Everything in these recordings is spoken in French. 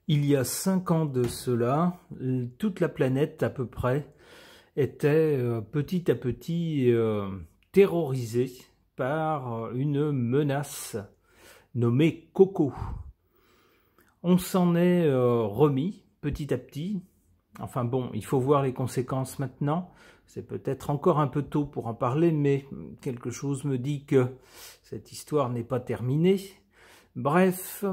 Il y a 5 ans de cela, toute la planète à peu près était petit à petit terrorisée par une menace nommée Coco. On s'en est remis petit à petit. Enfin bon, il faut voir les conséquences maintenant. C'est peut-être encore un peu tôt pour en parler, mais quelque chose me dit que cette histoire n'est pas terminée. Bref,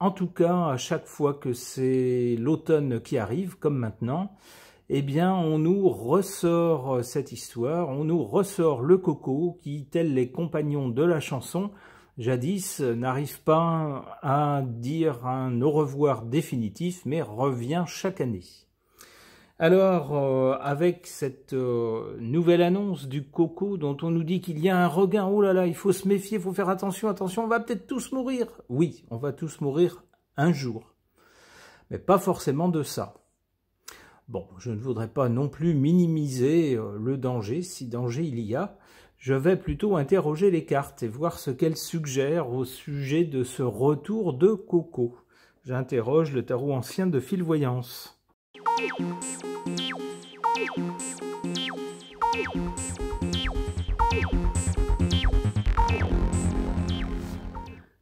en tout cas, à chaque fois que c'est l'automne qui arrive, comme maintenant, eh bien, on nous ressort cette histoire, on nous ressort le Coco qui, tel les compagnons de la chanson, jadis, n'arrive pas à dire un au revoir définitif, mais revient chaque année. Alors, avec cette nouvelle annonce du Coco dont on nous dit qu'il y a un regain, oh là là, il faut se méfier, il faut faire attention, attention, on va peut-être tous mourir. Oui, on va tous mourir un jour, mais pas forcément de ça. Bon, je ne voudrais pas non plus minimiser le danger, si danger il y a. Je vais plutôt interroger les cartes et voir ce qu'elles suggèrent au sujet de ce retour de Coco. J'interroge le tarot ancien de Fil-Voyance.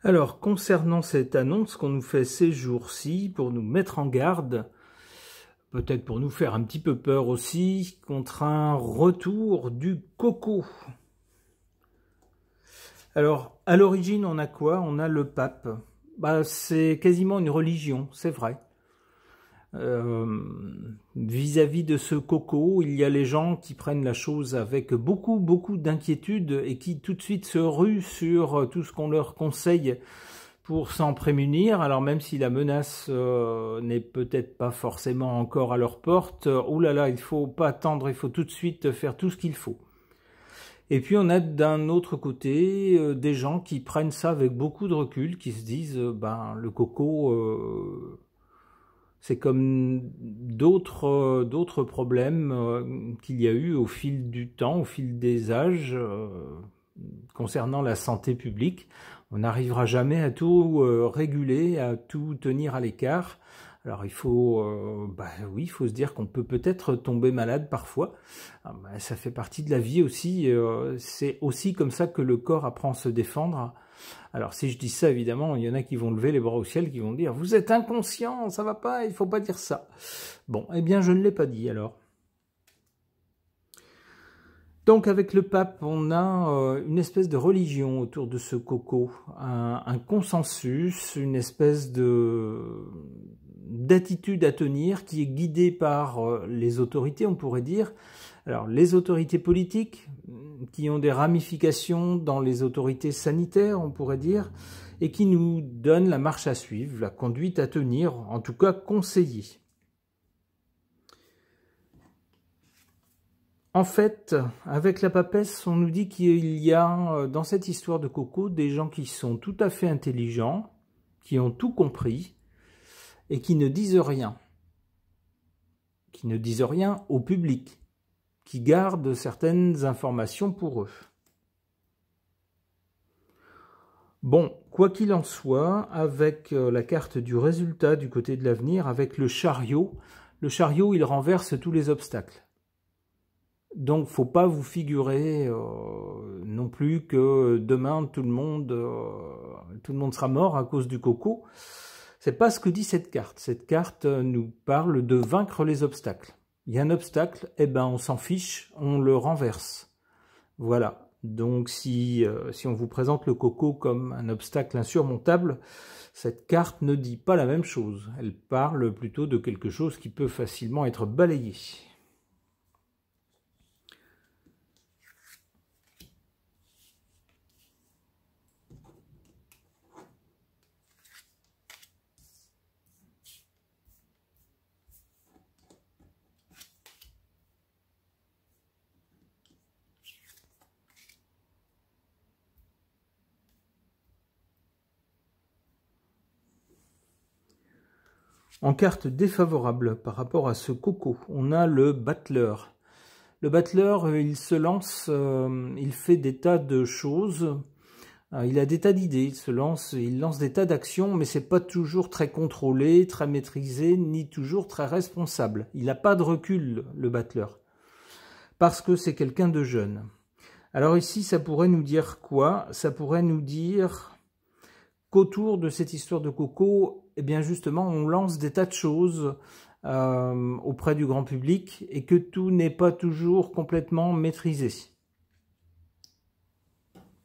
Alors, concernant cette annonce qu'on nous fait ces jours-ci, pour nous mettre en garde, peut-être pour nous faire un petit peu peur aussi, contre un retour du Coco. Alors, à l'origine, on a quoi? On a le pape. Bah, c'est quasiment une religion, c'est vrai. Vis-à-vis de ce Coco, il y a les gens qui prennent la chose avec beaucoup d'inquiétude et qui tout de suite se ruent sur tout ce qu'on leur conseille pour s'en prémunir. Alors même si la menace n'est peut-être pas forcément encore à leur porte, oh là là, il faut pas attendre, il faut tout de suite faire tout ce qu'il faut. Et puis on a d'un autre côté des gens qui prennent ça avec beaucoup de recul, qui se disent ben le Coco c'est comme d'autres problèmes qu'il y a eu au fil du temps, au fil des âges, concernant la santé publique. On n'arrivera jamais à tout réguler, à tout tenir à l'écart. Alors il faut, oui, il faut se dire qu'on peut peut-être tomber malade parfois. Ça fait partie de la vie aussi. C'est aussi comme ça que le corps apprend à se défendre. Alors si je dis ça, évidemment, il y en a qui vont lever les bras au ciel, qui vont dire « Vous êtes inconscient, ça va pas, il faut pas dire ça ». Bon, eh bien je ne l'ai pas dit alors. Donc avec le pape, on a une espèce de religion autour de ce Coco, un consensus, une espèce d'attitude à tenir qui est guidée par les autorités, on pourrait dire. Alors les autorités politiques qui ont des ramifications dans les autorités sanitaires, on pourrait dire, et qui nous donnent la marche à suivre, la conduite à tenir, en tout cas conseillée. En fait, avec la papesse, on nous dit qu'il y a dans cette histoire de Coco des gens qui sont tout à fait intelligents, qui ont tout compris et qui ne disent rien. Qui ne disent rien au public, qui gardent certaines informations pour eux. Bon, quoi qu'il en soit, avec la carte du résultat du côté de l'avenir, avec le chariot, il renverse tous les obstacles. Donc, faut pas vous figurer non plus que demain tout le monde sera mort à cause du Coco. C'est pas ce que dit cette carte. Cette carte nous parle de vaincre les obstacles. Il y a un obstacle, eh ben on s'en fiche, on le renverse. Voilà. Donc si on vous présente le Coco comme un obstacle insurmontable, cette carte ne dit pas la même chose. Elle parle plutôt de quelque chose qui peut facilement être balayé. En carte défavorable par rapport à ce Coco, on a le battleur. Le battleur, il se lance, il fait des tas de choses Il a des tas d'idées, il lance des tas d'actions, mais c'est pas toujours très contrôlé, très maîtrisé, ni toujours très responsable. Il n'a pas de recul, le battleur, parce que c'est quelqu'un de jeune. Alors ici, ça pourrait nous dire quoi? Ça pourrait nous dire qu'autour de cette histoire de Coco, eh bien justement, on lance des tas de choses auprès du grand public et que tout n'est pas toujours complètement maîtrisé.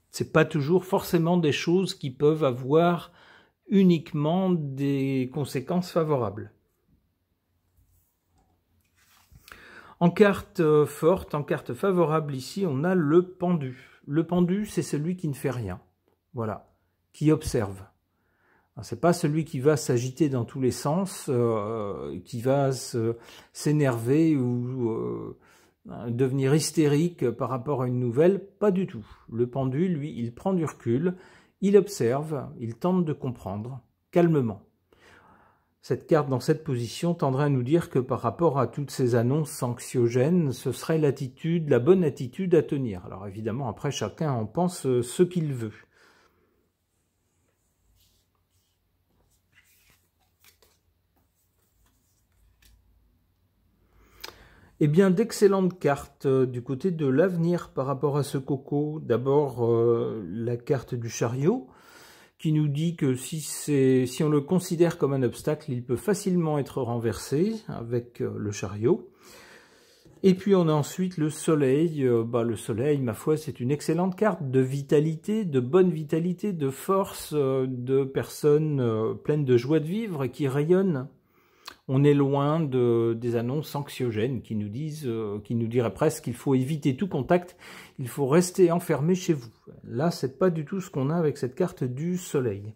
C'est pas toujours forcément des choses qui peuvent avoir uniquement des conséquences favorables. En carte forte, en carte favorable ici, on a le pendu. Le pendu, c'est celui qui ne fait rien. Voilà, qui observe. C'est pas celui qui va s'agiter dans tous les sens, qui va s'énerver ou devenir hystérique par rapport à une nouvelle, pas du tout. Le pendu, lui, il prend du recul, il observe, il tente de comprendre, calmement. Cette carte dans cette position tendrait à nous dire que par rapport à toutes ces annonces anxiogènes, ce serait l'attitude, la bonne attitude à tenir. Alors évidemment, après, chacun en pense ce qu'il veut. Eh bien, d'excellentes cartes du côté de l'avenir par rapport à ce Coco. D'abord, la carte du chariot, qui nous dit que si on le considère comme un obstacle, il peut facilement être renversé avec le chariot. Et puis on a ensuite le soleil. Le soleil, ma foi, c'est une excellente carte de vitalité, de bonne vitalité, de force, de personnes pleines de joie de vivre et qui rayonnent. On est loin des annonces anxiogènes qui nous diraient presque qu'il faut éviter tout contact, il faut rester enfermé chez vous. Là, c'est pas du tout ce qu'on a avec cette carte du soleil.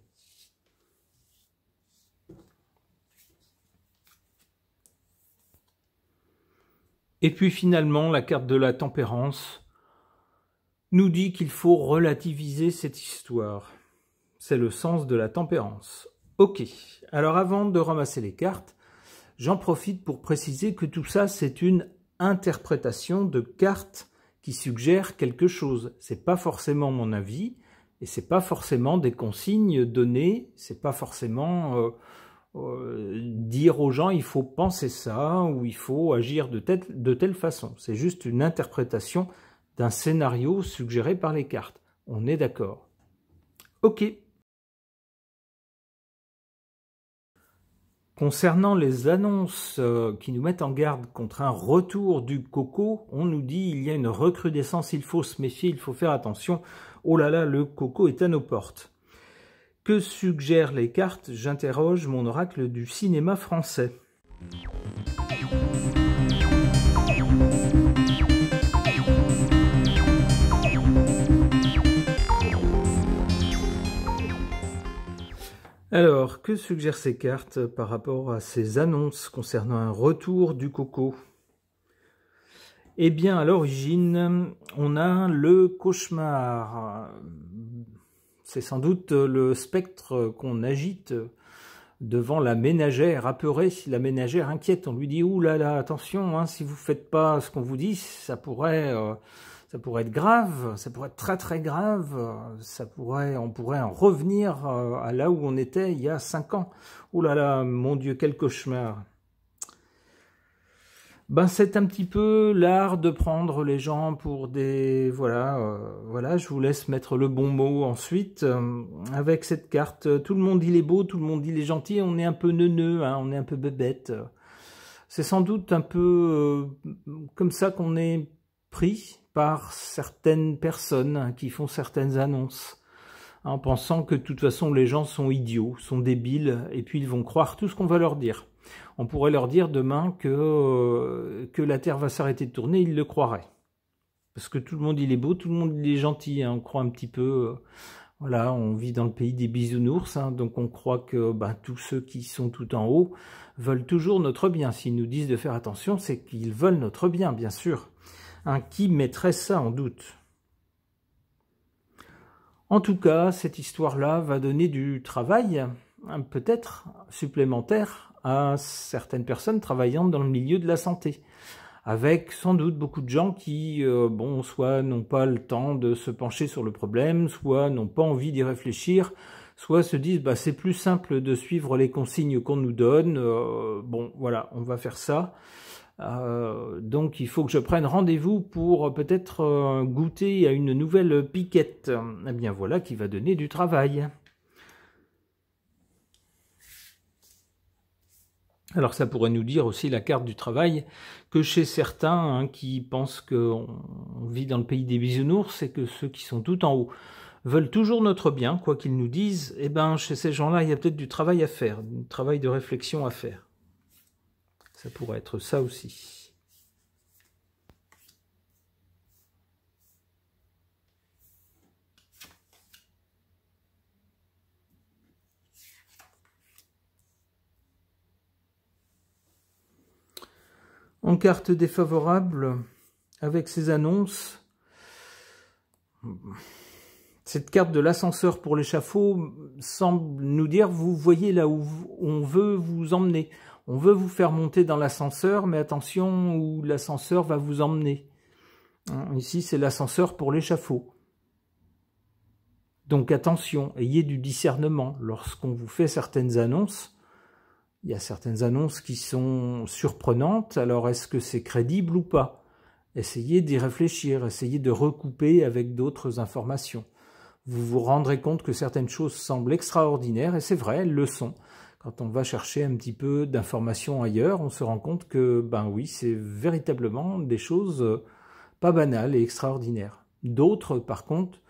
Et puis finalement, la carte de la tempérance nous dit qu'il faut relativiser cette histoire. C'est le sens de la tempérance. Ok, alors avant de ramasser les cartes, j'en profite pour préciser que tout ça, c'est une interprétation de cartes qui suggère quelque chose. C'est pas forcément mon avis et c'est pas forcément des consignes données. C'est pas forcément dire aux gens il faut penser ça ou il faut agir de telle façon. C'est juste une interprétation d'un scénario suggéré par les cartes. On est d'accord. Ok. Concernant les annonces qui nous mettent en garde contre un retour du Coco, on nous dit il y a une recrudescence, il faut se méfier, il faut faire attention. Oh là là, le Coco est à nos portes. Que suggèrent les cartes? J'interroge mon oracle du cinéma français. Alors, que suggèrent ces cartes par rapport à ces annonces concernant un retour du Coco? Eh bien, à l'origine, on a le cauchemar. C'est sans doute le spectre qu'on agite devant la ménagère apeurée, la ménagère inquiète. On lui dit « Ouh là là, attention, hein, si vous ne faites pas ce qu'on vous dit, ça pourrait être grave, ça pourrait être très très grave, on pourrait en revenir à là où on était il y a 5 ans. Oh là là, mon Dieu, quel cauchemar. » Ben, c'est un petit peu l'art de prendre les gens pour des... Voilà, je vous laisse mettre le bon mot ensuite. Avec cette carte, tout le monde il est beau, tout le monde il est gentil, on est un peu neuneux, hein, on est un peu bébête. C'est sans doute un peu comme ça qu'on est pris par certaines personnes qui font certaines annonces, en pensant que de toute façon les gens sont idiots, sont débiles, et puis ils vont croire tout ce qu'on va leur dire. On pourrait leur dire demain que la Terre va s'arrêter de tourner, ils le croiraient. Parce que tout le monde il est beau, tout le monde il est gentil, hein, on croit un petit peu... voilà, on vit dans le pays des bisounours, hein, donc on croit que tous ceux qui sont tout en haut veulent toujours notre bien. S'ils nous disent de faire attention, c'est qu'ils veulent notre bien, bien sûr. Qui mettrait ça en doute? En tout cas, cette histoire-là va donner du travail, peut-être supplémentaire, à certaines personnes travaillant dans le milieu de la santé. avec sans doute beaucoup de gens qui, bon, soit n'ont pas le temps de se pencher sur le problème, soit n'ont pas envie d'y réfléchir, soit se disent, bah, c'est plus simple de suivre les consignes qu'on nous donne, bon, voilà, on va faire ça. Donc il faut que je prenne rendez-vous pour peut-être goûter à une nouvelle piquette. Eh bien voilà qui va donner du travail. Alors ça pourrait nous dire aussi la carte du travail que chez certains qui pensent qu'on vit dans le pays des bisounours et que ceux qui sont tout en haut veulent toujours notre bien, quoi qu'ils nous disent, eh ben chez ces gens-là il y a peut-être du travail à faire, du travail de réflexion à faire. Ça pourrait être ça aussi. En carte défavorable, avec ces annonces, cette carte de l'ascenseur pour l'échafaud semble nous dire, vous voyez là où on veut vous emmener. On veut vous faire monter dans l'ascenseur, mais attention où l'ascenseur va vous emmener. Ici, c'est l'ascenseur pour l'échafaud. Donc attention, ayez du discernement. Lorsqu'on vous fait certaines annonces, il y a certaines annonces qui sont surprenantes, alors est-ce que c'est crédible ou pas? Essayez d'y réfléchir, essayez de recouper avec d'autres informations. Vous vous rendrez compte que certaines choses semblent extraordinaires, et c'est vrai, elles le sont. Quand on va chercher un petit peu d'informations ailleurs, on se rend compte que, ben oui, c'est véritablement des choses pas banales et extraordinaires. D'autres, par contre,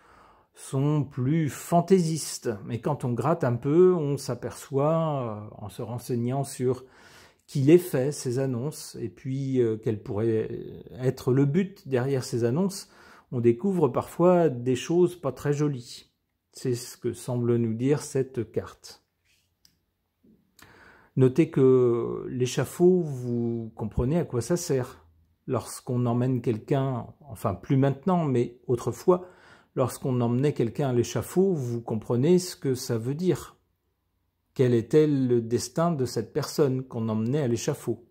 sont plus fantaisistes. Mais quand on gratte un peu, on s'aperçoit, en se renseignant sur qui les fait, ces annonces, et puis quel pourrait être le but derrière ces annonces, on découvre parfois des choses pas très jolies. C'est ce que semble nous dire cette carte. Notez que l'échafaud, vous comprenez à quoi ça sert. Lorsqu'on emmène quelqu'un, enfin plus maintenant, mais autrefois, lorsqu'on emmenait quelqu'un à l'échafaud, vous comprenez ce que ça veut dire. Quel était le destin de cette personne qu'on emmenait à l'échafaud?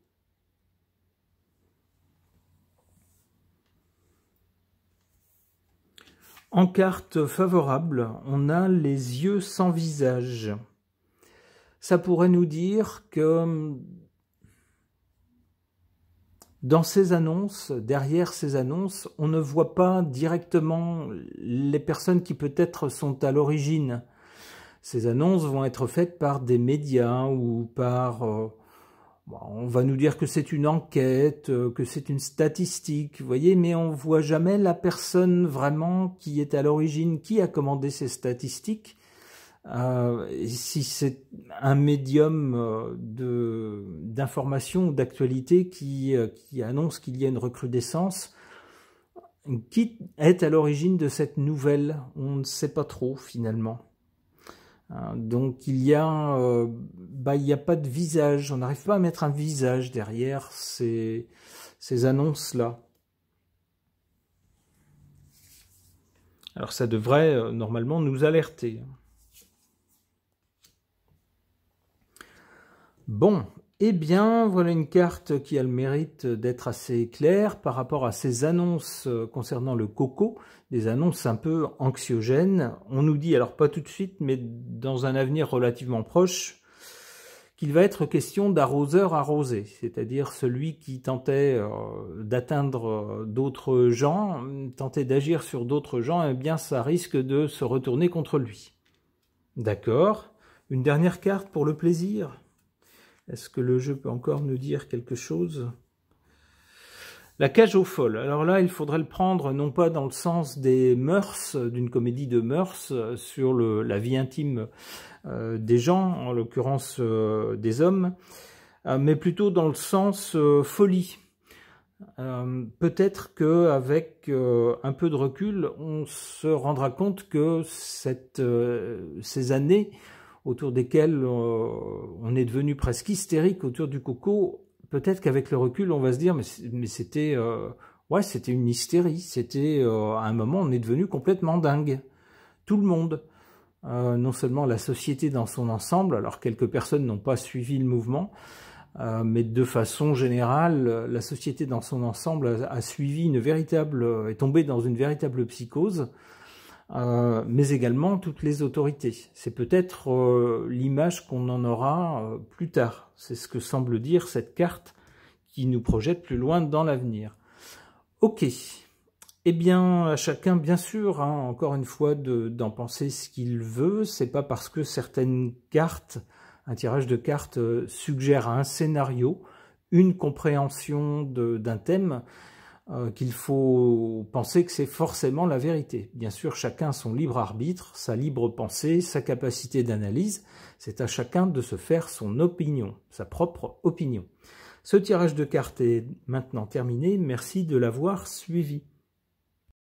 En carte favorable, on a les yeux sans visage. Ça pourrait nous dire que dans ces annonces, derrière ces annonces, on ne voit pas directement les personnes qui peut-être sont à l'origine. Ces annonces vont être faites par des médias ou par... on va nous dire que c'est une enquête, que c'est une statistique, vous voyez, mais on ne voit jamais la personne vraiment qui est à l'origine, qui a commandé ces statistiques. Si c'est un médium d'information ou d'actualité qui annonce qu'il y a une recrudescence, qui est à l'origine de cette nouvelle? On ne sait pas trop finalement. Donc il y a pas de visage, on n'arrive pas à mettre un visage derrière ces annonces-là. Alors ça devrait normalement nous alerter. Bon, eh bien, voilà une carte qui a le mérite d'être assez claire par rapport à ces annonces concernant le coco, des annonces un peu anxiogènes. On nous dit, alors pas tout de suite, mais dans un avenir relativement proche, qu'il va être question d'arroseur arrosé, c'est-à-dire celui qui tentait d'atteindre d'autres gens, tentait d'agir sur d'autres gens, eh bien ça risque de se retourner contre lui. D'accord. Une dernière carte pour le plaisir. Est-ce que le jeu peut encore nous dire quelque chose? La cage aux folles. Alors là, il faudrait le prendre non pas dans le sens des mœurs, d'une comédie de mœurs sur la vie intime des gens, en l'occurrence des hommes, mais plutôt dans le sens folie. Peut-être qu'avec un peu de recul, on se rendra compte que ces années autour desquelles on est devenu presque hystérique autour du coco, peut-être qu'avec le recul, on va se dire, mais c'était c'était une hystérie, c'était à un moment, on est devenu complètement dingue. Tout le monde, non seulement la société dans son ensemble, alors quelques personnes n'ont pas suivi le mouvement, mais de façon générale, la société dans son ensemble a suivi est tombée dans une véritable psychose, mais également toutes les autorités. C'est peut-être l'image qu'on en aura plus tard. C'est ce que semble dire cette carte qui nous projette plus loin dans l'avenir. Ok. Eh bien, à chacun, bien sûr, hein, encore une fois, d'en penser ce qu'il veut. C'est pas parce que certaines cartes, un tirage de cartes suggère un scénario, une compréhension d'un thème, qu'il faut penser que c'est forcément la vérité. Bien sûr, chacun a son libre arbitre, sa libre pensée, sa capacité d'analyse. C'est à chacun de se faire son opinion, sa propre opinion. Ce tirage de cartes est maintenant terminé. Merci de l'avoir suivi.